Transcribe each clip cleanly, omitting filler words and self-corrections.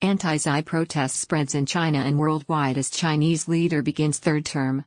Anti-Xi protest spreads in China and worldwide as Chinese leader begins third term.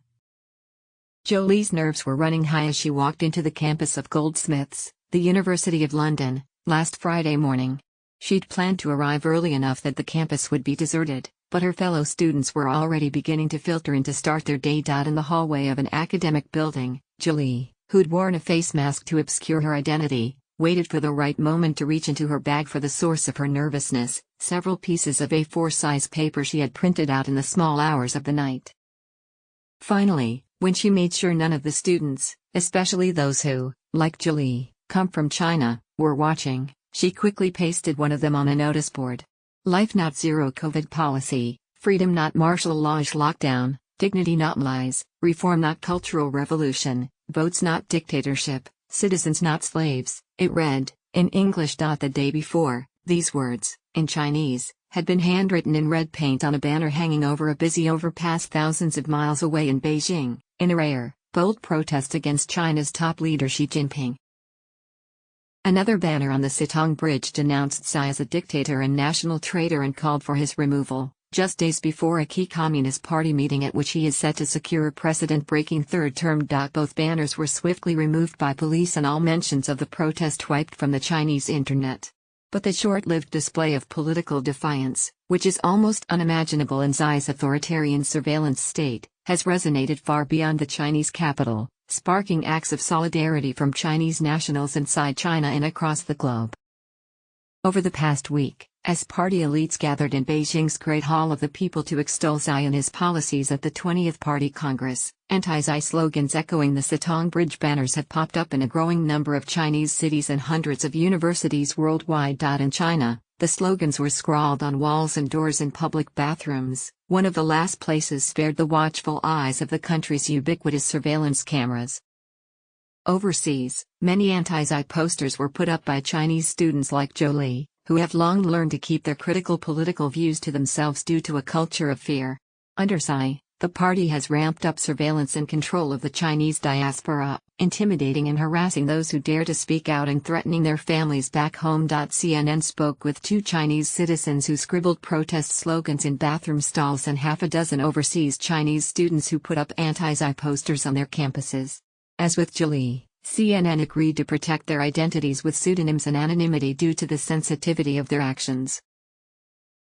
Jolie's nerves were running high as she walked into the campus of Goldsmiths, the University of London, last Friday morning. She'd planned to arrive early enough that the campus would be deserted, but her fellow students were already beginning to filter in to start their day. In the hallway of an academic building, Jolie, who'd worn a face mask to obscure her identity, waited for the right moment to reach into her bag for the source of her nervousness, several pieces of A4 size paper she had printed out in the small hours of the night. Finally, when she made sure none of the students, especially those who, like Jolie, come from China, were watching, she quickly pasted one of them on a notice board. Life not zero COVID policy, freedom not martial law lockdown, dignity not lies, reform not cultural revolution, votes not dictatorship, citizens not slaves, it read, in English. The day before, these words, in Chinese, had been handwritten in red paint on a banner hanging over a busy overpass thousands of miles away in Beijing, in a rare, bold protest against China's top leader Xi Jinping. Another banner on the Sitong Bridge denounced Xi as a dictator and national traitor and called for his removal, just days before a key Communist Party meeting at which he is set to secure a precedent-breaking third term. Both banners were swiftly removed by police and all mentions of the protest wiped from the Chinese internet. But the short-lived display of political defiance, which is almost unimaginable in Xi's authoritarian surveillance state, has resonated far beyond the Chinese capital, sparking acts of solidarity from Chinese nationals inside China and across the globe. Over the past week, as party elites gathered in Beijing's Great Hall of the People to extol Xi and his policies at the 20th Party Congress, anti-Xi slogans echoing the Sitong Bridge banners have popped up in a growing number of Chinese cities and hundreds of universities worldwide. In China, the slogans were scrawled on walls and doors in public bathrooms, one of the last places spared the watchful eyes of the country's ubiquitous surveillance cameras. Overseas, many anti-Xi posters were put up by Chinese students like Jolie, who have long learned to keep their critical political views to themselves due to a culture of fear. Under Xi, the party has ramped up surveillance and control of the Chinese diaspora, intimidating and harassing those who dare to speak out and threatening their families back home. CNN spoke with 2 Chinese citizens who scribbled protest slogans in bathroom stalls and half a dozen overseas Chinese students who put up anti-Xi posters on their campuses. As with Jolie, CNN agreed to protect their identities with pseudonyms and anonymity due to the sensitivity of their actions.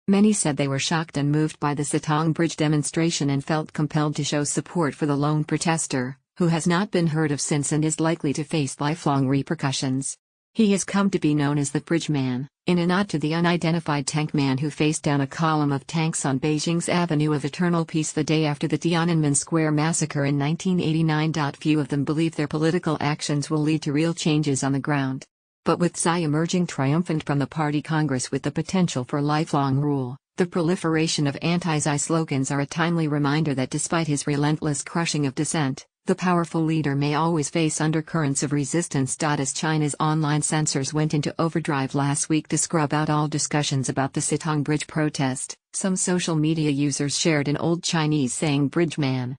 Many said they were shocked and moved by the Sitong Bridge demonstration and felt compelled to show support for the lone protester, who has not been heard of since and is likely to face lifelong repercussions. He has come to be known as the Bridge Man, in a nod to the unidentified tank man who faced down a column of tanks on Beijing's Avenue of Eternal Peace the day after the Tiananmen Square massacre in 1989. Few of them believe their political actions will lead to real changes on the ground. But with Xi emerging triumphant from the party congress with the potential for lifelong rule, the proliferation of anti-Xi slogans are a timely reminder that despite his relentless crushing of dissent, the powerful leader may always face undercurrents of resistance. As China's online censors went into overdrive last week to scrub out all discussions about the Sitong Bridge protest, some social media users shared an old Chinese saying "Bridge Man."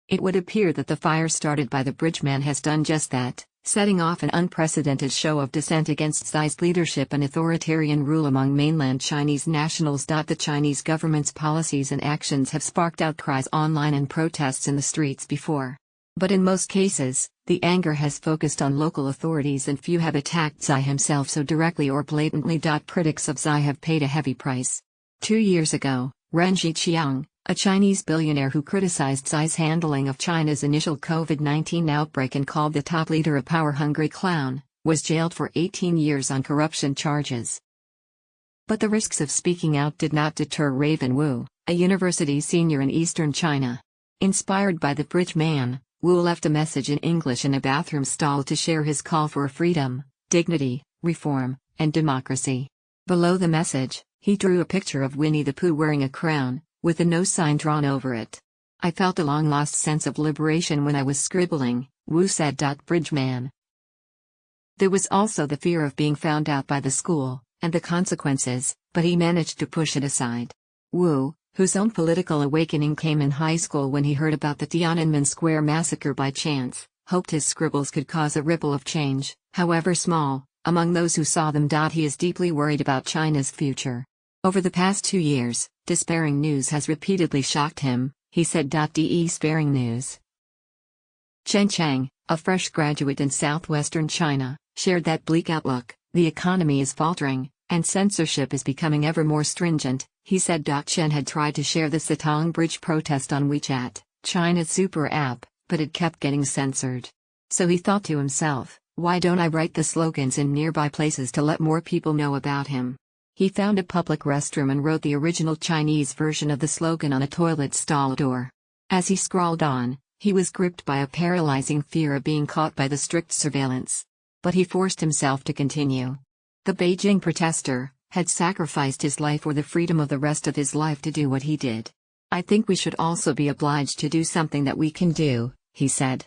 It would appear that the fire started by the Bridge Man has done just that, setting off an unprecedented show of dissent against Xi's leadership and authoritarian rule among mainland Chinese nationals. The Chinese government's policies and actions have sparked outcries online and protests in the streets before. But in most cases, the anger has focused on local authorities and few have attacked Xi himself so directly or blatantly. Critics of Xi have paid a heavy price. 2 years ago, Ren Zhiqiang, a Chinese billionaire who criticized Xi's handling of China's initial COVID-19 outbreak and called the top leader a power-hungry clown, was jailed for 18 years on corruption charges. But the risks of speaking out did not deter Raven Wu, a university senior in eastern China. Inspired by the Bridge Man, Wu left a message in English in a bathroom stall to share his call for freedom, dignity, reform, and democracy. Below the message, he drew a picture of Winnie the Pooh wearing a crown, with a no sign drawn over it. "I felt a long-lost sense of liberation when I was scribbling," Wu said. Bridge Man. There was also the fear of being found out by the school, and the consequences, but he managed to push it aside. Wu, whose own political awakening came in high school when he heard about the Tiananmen Square massacre by chance, hoped his scribbles could cause a ripple of change, however small, among those who saw them. He is deeply worried about China's future. Over the past 2 years, despairing news has repeatedly shocked him, he said. Despairing news. Chen Chang, a fresh graduate in southwestern China, shared that bleak outlook. The economy is faltering, and censorship is becoming ever more stringent, he said. Chen had tried to share the Sitong Bridge protest on WeChat, China's super app, but it kept getting censored. So he thought to himself, why don't I write the slogans in nearby places to let more people know about him? He found a public restroom and wrote the original Chinese version of the slogan on a toilet stall door. As he scrawled on, he was gripped by a paralyzing fear of being caught by the strict surveillance. But he forced himself to continue. The Beijing protester had sacrificed his life for the freedom of the rest of his life to do what he did. I think we should also be obliged to do something that we can do, he said.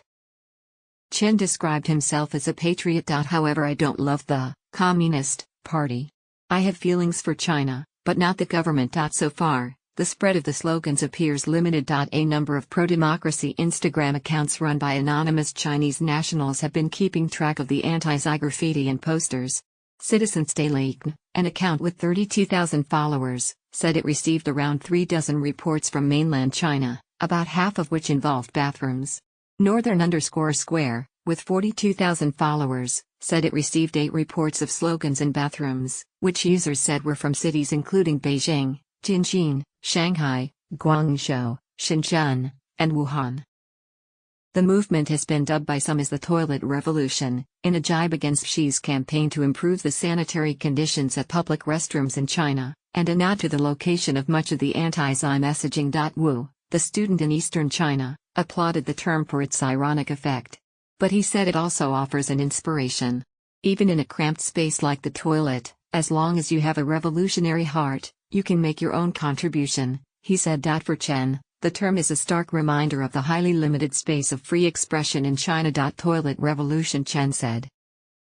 Chen described himself as a patriot. However, I don't love the Communist Party. I have feelings for China, but not the government. So far, the spread of the slogans appears limited. A number of pro-democracy Instagram accounts run by anonymous Chinese nationals have been keeping track of the anti-Xi graffiti and posters. Citizens Daily, an account with 32,000 followers, said it received around 36 reports from mainland China, about half of which involved bathrooms. Northern_Square, with 42,000 followers, said it received 8 reports of slogans in bathrooms, which users said were from cities including Beijing, Tianjin, Shanghai, Guangzhou, Shenzhen, and Wuhan. The movement has been dubbed by some as the Toilet Revolution, in a jibe against Xi's campaign to improve the sanitary conditions at public restrooms in China, and a nod to the location of much of the anti-Xi messaging. Wu, the student in eastern China, applauded the term for its ironic effect. But he said it also offers an inspiration. Even in a cramped space like the toilet, as long as you have a revolutionary heart, you can make your own contribution, he said. For Chen, the term is a stark reminder of the highly limited space of free expression in China. Toilet revolution, Chen said.